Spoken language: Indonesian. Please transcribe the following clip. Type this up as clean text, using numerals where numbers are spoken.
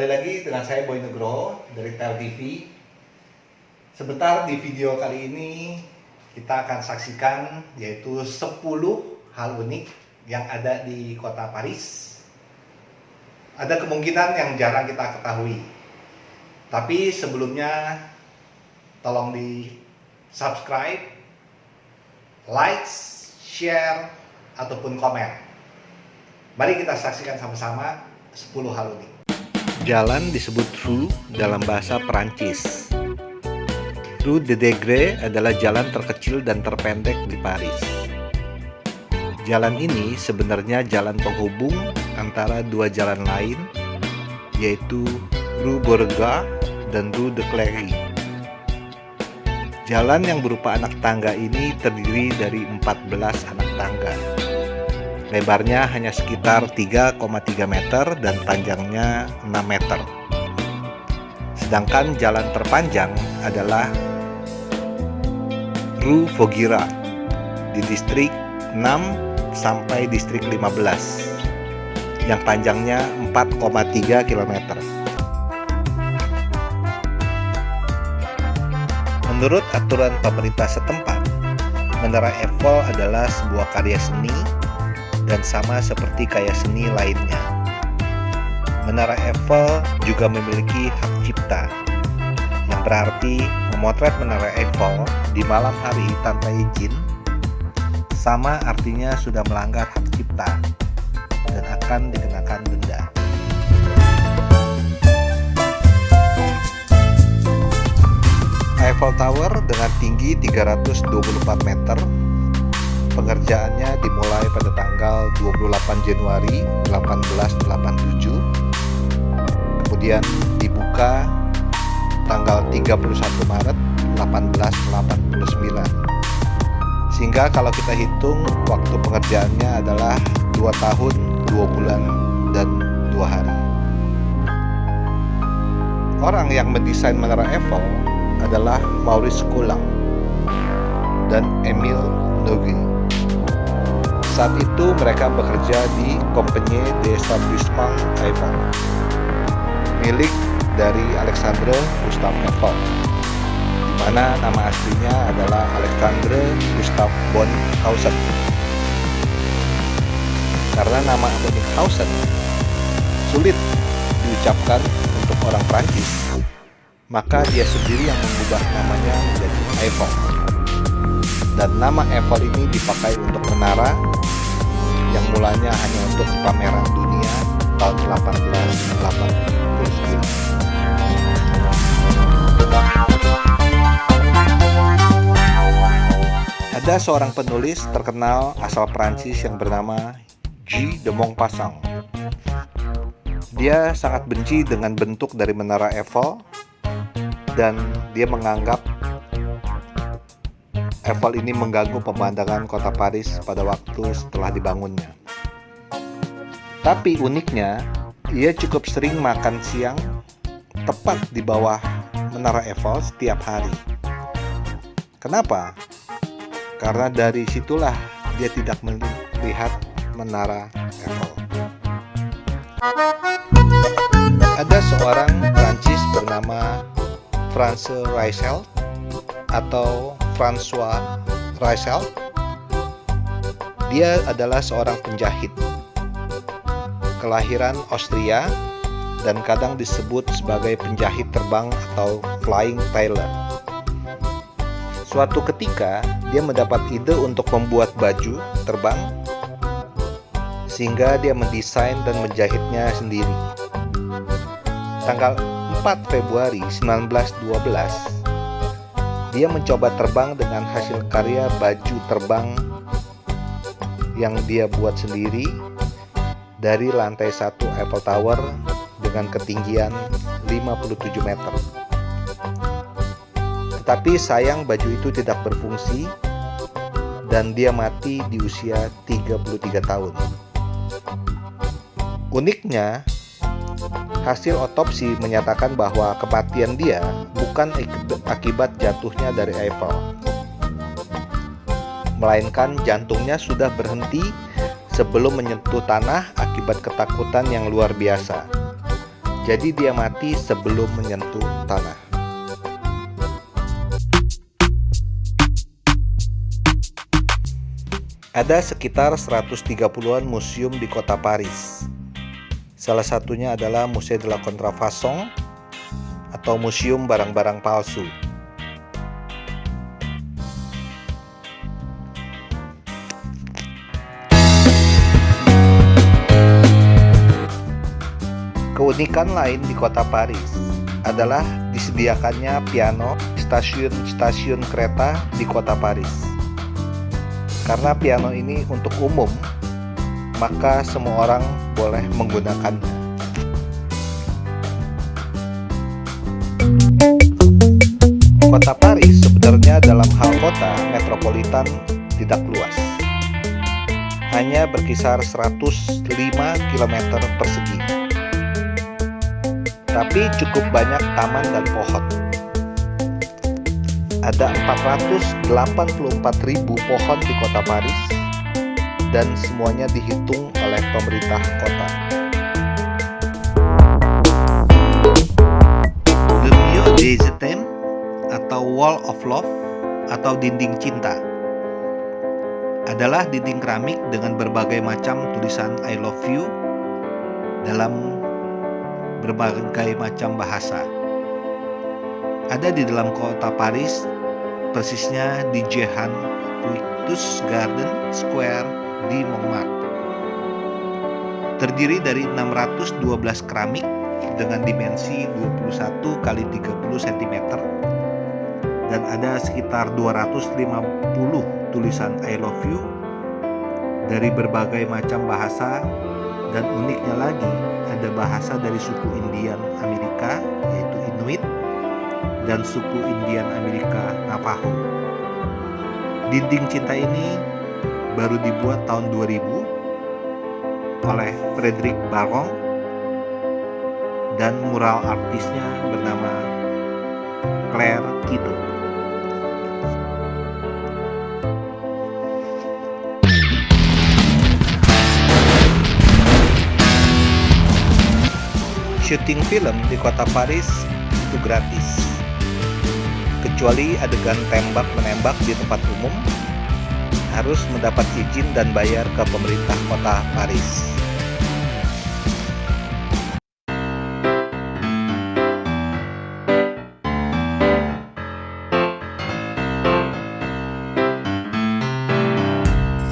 Kembali lagi dengan saya Boy Nugroho dari Tel TV. Sebentar di video kali ini kita akan saksikan yaitu 10 hal unik yang ada di kota Paris. Ada kemungkinan yang jarang kita ketahui. Tapi sebelumnya tolong di subscribe, like, share, ataupun komen. Mari kita saksikan sama-sama 10 hal unik. Jalan disebut rue dalam bahasa Perancis. Rue de Degré adalah jalan terkecil dan terpendek di Paris. Jalan ini sebenarnya jalan penghubung antara dua jalan lain, yaitu Rue Beauregard dan Rue de Cléry. Jalan yang berupa anak tangga ini terdiri dari 14 anak tangga. Lebarnya hanya sekitar 3,3 meter dan panjangnya 6 meter. Sedangkan jalan terpanjang adalah Rue Vaugirard di distrik 6 sampai distrik 15 yang panjangnya 4,3 km. Menurut aturan pemerintah setempat, Menara Eiffel adalah sebuah karya seni dan sama seperti karya seni lainnya. Menara Eiffel juga memiliki hak cipta, yang berarti memotret Menara Eiffel di malam hari tanpa izin sama artinya sudah melanggar hak cipta dan akan dikenakan denda. Eiffel Tower dengan tinggi 324 meter. Pengerjaannya dimulai pada tanggal 28 Januari 1887, kemudian dibuka tanggal 31 Maret 1889. Sehingga kalau kita hitung waktu pengerjaannya adalah 2 tahun, 2 bulan, dan 2 hari. Orang yang mendesain Menara Eiffel adalah Maurice Coulon dan Émile Nogues. Saat itu mereka bekerja di Compagnie d'Établissement Eiffel, milik dari Alexandre Gustave Eiffel, di mana nama aslinya adalah Alexandre Gustave Bonhausen. Karena nama Bonhausen sulit diucapkan untuk orang Prancis, maka dia sendiri yang mengubah namanya menjadi Eiffel. Dan nama Eiffel ini dipakai untuk menara yang mulanya hanya untuk pameran dunia tahun 1889. Ada seorang penulis terkenal asal Prancis yang bernama Guy de Maupassant. Dia sangat benci dengan bentuk dari Menara Eiffel dan dia menganggap Eiffel ini mengganggu pemandangan kota Paris pada waktu setelah dibangunnya. Tapi uniknya, ia cukup sering makan siang tepat di bawah Menara Eiffel setiap hari. Kenapa? Karena dari situlah dia tidak melihat Menara Eiffel. Ada seorang Prancis bernama Francis Reichelt atau François Reichelt. Dia adalah seorang penjahit kelahiran Austria dan kadang disebut sebagai penjahit terbang atau flying tailor. Suatu ketika dia mendapat ide untuk membuat baju terbang, sehingga dia mendesain dan menjahitnya sendiri. Tanggal 4 Februari 1912 dia mencoba terbang dengan hasil karya baju terbang yang dia buat sendiri dari lantai 1 Eiffel Tower dengan ketinggian 57 meter. Tetapi sayang baju itu tidak berfungsi dan dia mati di usia 33 tahun. Uniknya, hasil otopsi menyatakan bahwa kematian dia bukan akibat jatuhnya dari Eiffel, melainkan jantungnya sudah berhenti sebelum menyentuh tanah akibat ketakutan yang luar biasa. Jadi dia mati sebelum menyentuh tanah. Ada sekitar 130-an museum di kota Paris. Salah satunya adalah Musée de la Contrefaçon atau Museum Barang-Barang Palsu. Keunikan lain di kota Paris adalah disediakannya piano di stasiun-stasiun kereta di kota Paris. Karena piano ini untuk umum, maka semua orang boleh menggunakannya. Kota Paris sebenarnya dalam hal kota metropolitan tidak luas. Hanya berkisar 105 km persegi. Tapi cukup banyak taman dan pohon. Ada 484.000 pohon di kota Paris dan semuanya dihitung oleh pemerintah kota. Le Mur des Items atau Wall of Love atau dinding cinta adalah dinding keramik dengan berbagai macam tulisan I love you dalam berbagai macam bahasa. Ada di dalam kota Paris, persisnya di Jehan Picpus Garden Square di Montmartre. Terdiri dari 612 keramik dengan dimensi 21 x 30 cm dan ada sekitar 250 tulisan I love you dari berbagai macam bahasa, dan uniknya lagi ada bahasa dari suku Indian Amerika yaitu Inuit dan suku Indian Amerika Navajo. Dinding cinta ini baru dibuat tahun 2000 oleh Frederic Baron dan mural artisnya bernama Claire Quito. Syuting film di kota Paris itu gratis, kecuali adegan tembak-menembak di tempat umum harus mendapat izin dan bayar ke pemerintah kota Paris.